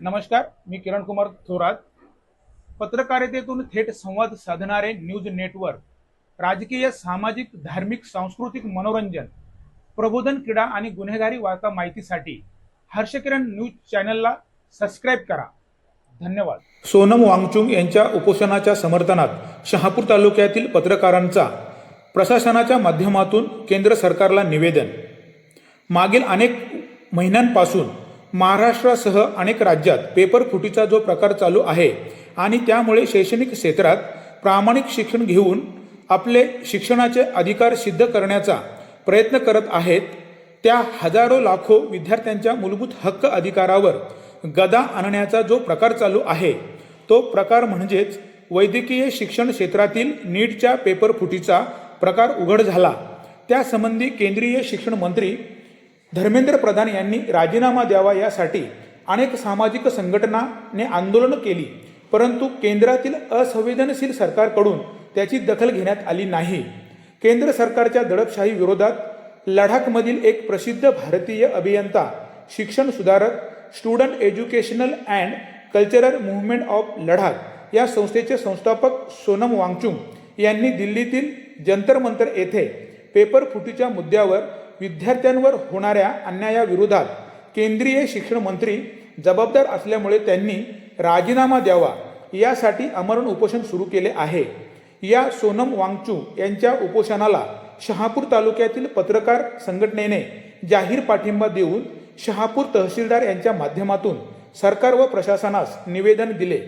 नमस्कार, मी किरण कुमार थोरात. पत्रकारितेतून थेट संवाद साधणारे न्यूज नेटवर्क, राजकीय, सामाजिक, धार्मिक, सांस्कृतिक, मनोरंजन, प्रबोधन, क्रीडा आणि गुन्हेगारी वार्ता माहितीसाठी हर्षकिरण न्यूज चॅनलला सबस्क्राईब करा. धन्यवाद. सोनम वांगचुक यांच्या उपोषणाच्या समर्थनात शहापूर तालुक्यातील पत्रकारांचा प्रशासनाच्या माध्यमातून केंद्र सरकारला निवेदन. मागील अनेक महिन्यांपासून महाराष्ट्रासह अनेक राज्यात पेपर फुटीचा जो प्रकार चालू आहे आणि त्यामुळे शैक्षणिक क्षेत्रात प्रामाणिक शिक्षण घेऊन आपले शिक्षणाचे अधिकार सिद्ध करण्याचा प्रयत्न करत आहेत, त्या हजारो लाखो विद्यार्थ्यांच्या मूलभूत हक्क अधिकारावर गदा आणण्याचा जो प्रकार चालू आहे, तो प्रकार म्हणजेच वैद्यकीय शिक्षण क्षेत्रातील नीटच्या पेपर फुटीचा प्रकार उघड झाला. त्यासंबंधी केंद्रीय शिक्षण मंत्री धर्मेंद्र प्रधान यांनी राजीनामा द्यावा यासाठी अनेक सामाजिक संघटनांनी आंदोलन केली, परंतु केंद्रातील असंवेदनशील सरकारकडून त्याची दखल घेण्यात आली नाही. केंद्र सरकारच्या दडपशाही विरोधात लडाखमधील एक प्रसिद्ध भारतीय अभियंता, शिक्षण सुधारक, student educational and cultural movement of Ladakh या संस्थेचे संस्थापक सोनम वांगचुक यांनी दिल्लीतील जंतर मंतर येथे पेपर फुटीच्या मुद्द्यावर विद्यार्थ्यांवर होणाऱ्या अन्यायाविरोधात केंद्रीय शिक्षण मंत्री जबाबदार असल्यामुळे त्यांनी राजीनामा द्यावा यासाठी आमरण उपोषण सुरू केले आहे. या सोनम वांगचुक यांच्या उपोषणाला शहापूर तालुक्यातील पत्रकार संघटनेने जाहीर पाठिंबा देऊन शहापूर तहसीलदार यांच्या माध्यमातून सरकार व प्रशासनास निवेदन दिले.